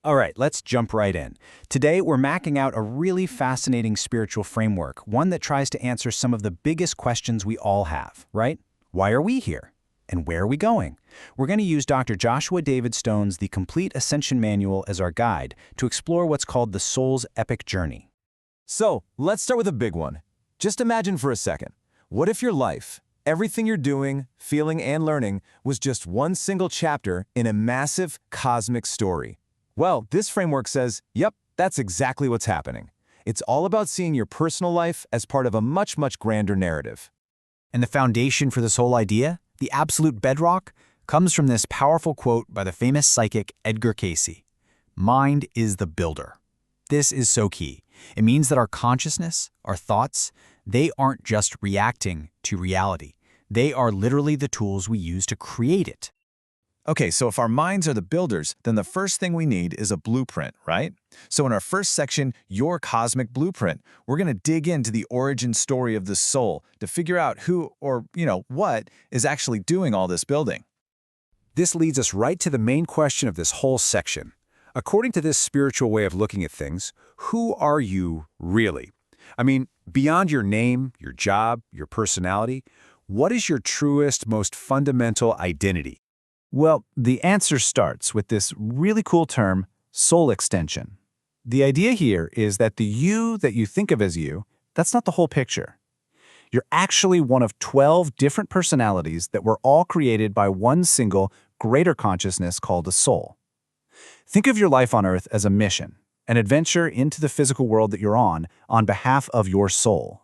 All right, let's jump right in. Today, we're macking out a really fascinating spiritual framework, one that tries to answer some of the biggest questions we all have, right? Why are we here? And where are we going? We're going to use Dr. Joshua David Stone's The Complete Ascension Manual as our guide to explore what's called the soul's epic journey. So, let's start with a big one. Just imagine for a second, what if your life, everything you're doing, feeling, and learning was just one single chapter in a massive cosmic story? Well, this framework says, yep, that's exactly what's happening. It's all about seeing your personal life as part of a much, much grander narrative. And the foundation for this whole idea, the absolute bedrock, comes from this powerful quote by the famous psychic Edgar Cayce. Mind is the builder. This is so key. It means that our consciousness, our thoughts, they aren't just reacting to reality. They are literally the tools we use to create it. Okay, so if our minds are the builders, then the first thing we need is a blueprint, right? So in our first section, Your Cosmic Blueprint, we're going to dig into the origin story of the soul to figure out who or, what is actually doing all this building. This leads us right to the main question of this whole section. According to this spiritual way of looking at things, who are you really? I mean, beyond your name, your job, your personality, what is your truest, most fundamental identity? Well, the answer starts with this really cool term, soul extension. The idea here is that the you that you think of as you, that's not the whole picture. You're actually one of 12 different personalities that were all created by one single greater consciousness called a soul. Think of your life on Earth as a mission, an adventure into the physical world that you're on behalf of your soul.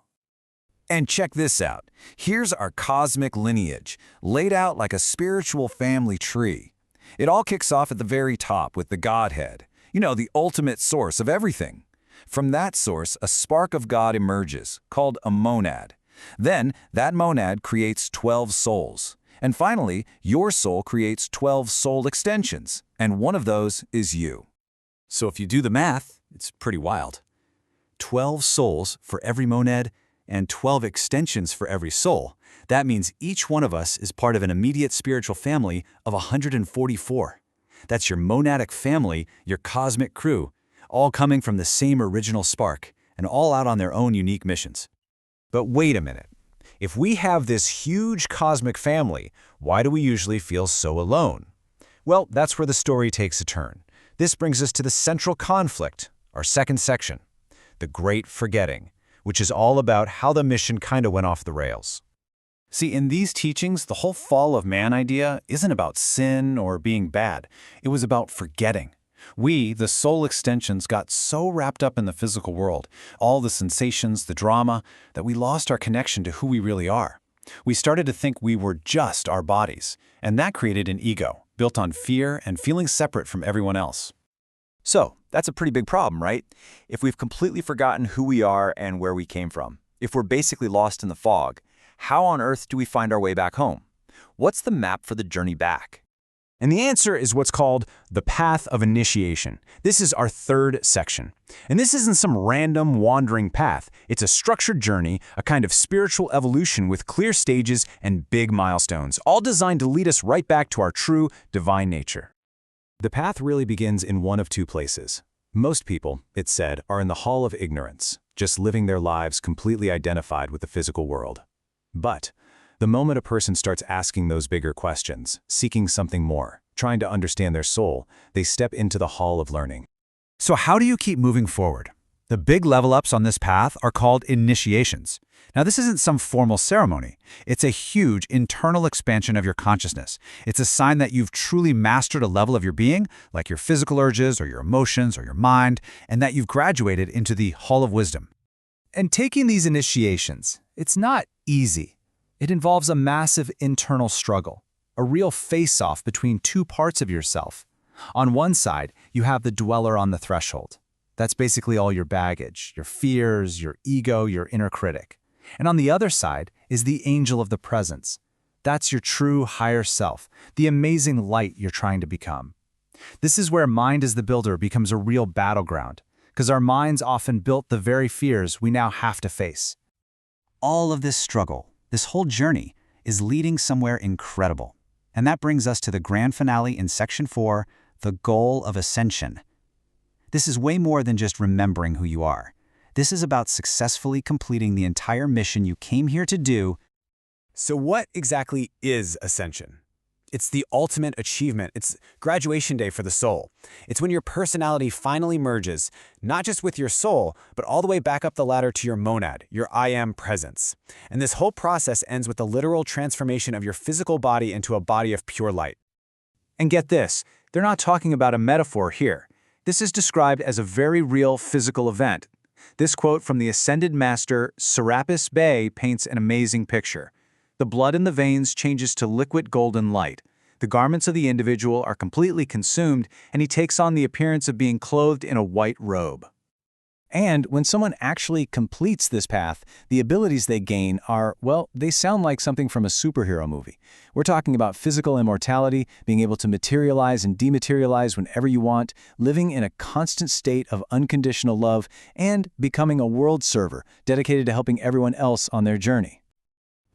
And check this out. Here's our cosmic lineage, laid out like a spiritual family tree. It all kicks off at the very top with the Godhead, the ultimate source of everything. From that source, a spark of God emerges, called a monad. Then, that monad creates 12 souls. And finally, your soul creates 12 soul extensions, and one of those is you. So if you do the math, it's pretty wild. 12 souls for every monad, and 12 extensions for every soul. That means each one of us is part of an immediate spiritual family of 144. That's your monadic family, your cosmic crew, all coming from the same original spark, and all out on their own unique missions. But wait a minute. If we have this huge cosmic family, why do we usually feel so alone? Well, that's where the story takes a turn. This brings us to the central conflict, our second section, the Great Forgetting, which is all about how the mission kind of went off the rails. See, in these teachings, the whole fall of man idea isn't about sin or being bad. It was about forgetting. We, the soul extensions, got so wrapped up in the physical world, all the sensations, the drama, that we lost our connection to who we really are. We started to think we were just our bodies, and that created an ego, built on fear and feeling separate from everyone else. So, that's a pretty big problem, right? If we've completely forgotten who we are and where we came from, if we're basically lost in the fog, how on earth do we find our way back home? What's the map for the journey back? And the answer is what's called the path of initiation. This is our third section. And this isn't some random wandering path. It's a structured journey, a kind of spiritual evolution with clear stages and big milestones, all designed to lead us right back to our true divine nature. The path really begins in one of two places. Most people, it's said, are in the hall of ignorance, just living their lives completely identified with the physical world. But the moment a person starts asking those bigger questions, seeking something more, trying to understand their soul, they step into the hall of learning. So how do you keep moving forward? The big level-ups on this path are called initiations. Now, this isn't some formal ceremony. It's a huge internal expansion of your consciousness. It's a sign that you've truly mastered a level of your being, like your physical urges or your emotions or your mind, and that you've graduated into the Hall of Wisdom. And taking these initiations, it's not easy. It involves a massive internal struggle, a real face-off between two parts of yourself. On one side, you have the dweller on the threshold. That's basically all your baggage, your fears, your ego, your inner critic. And on the other side is the angel of the presence. That's your true higher self, the amazing light you're trying to become. This is where mind as the builder becomes a real battleground, because our minds often built the very fears we now have to face. All of this struggle, this whole journey, is leading somewhere incredible. And that brings us to the grand finale in Section 4, the goal of ascension. This is way more than just remembering who you are. This is about successfully completing the entire mission you came here to do. So what exactly is ascension? It's the ultimate achievement. It's graduation day for the soul. It's when your personality finally merges, not just with your soul, but all the way back up the ladder to your monad, your I am presence. And this whole process ends with the literal transformation of your physical body into a body of pure light. And get this, they're not talking about a metaphor here. This is described as a very real physical event. This quote from the Ascended Master Serapis Bey paints an amazing picture. The blood in the veins changes to liquid golden light. The garments of the individual are completely consumed, and he takes on the appearance of being clothed in a white robe. And when someone actually completes this path, the abilities they gain are, well, they sound like something from a superhero movie. We're talking about physical immortality, being able to materialize and dematerialize whenever you want, living in a constant state of unconditional love, and becoming a world server dedicated to helping everyone else on their journey.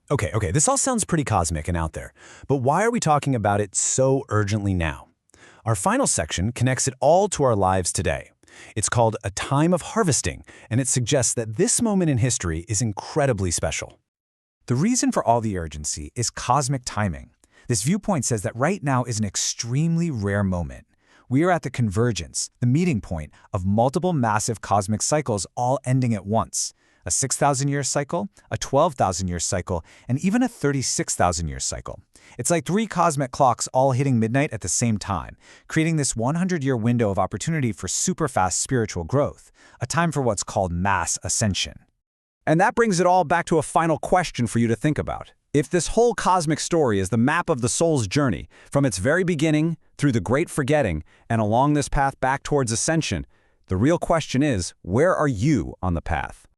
Okay, this all sounds pretty cosmic and out there, but why are we talking about it so urgently now? Our final section connects it all to our lives today. It's called A Time of Harvesting, and it suggests that this moment in history is incredibly special. The reason for all the urgency is cosmic timing. This viewpoint says that right now is an extremely rare moment. We are at the convergence, the meeting point of multiple massive cosmic cycles all ending at once. A 6,000-year cycle, a 12,000-year cycle, and even a 36,000-year cycle. It's like 3 cosmic clocks all hitting midnight at the same time, creating this 100-year window of opportunity for super-fast spiritual growth, a time for what's called mass ascension. And that brings it all back to a final question for you to think about. If this whole cosmic story is the map of the soul's journey, from its very beginning, through the great forgetting, and along this path back towards ascension, the real question is, where are you on the path?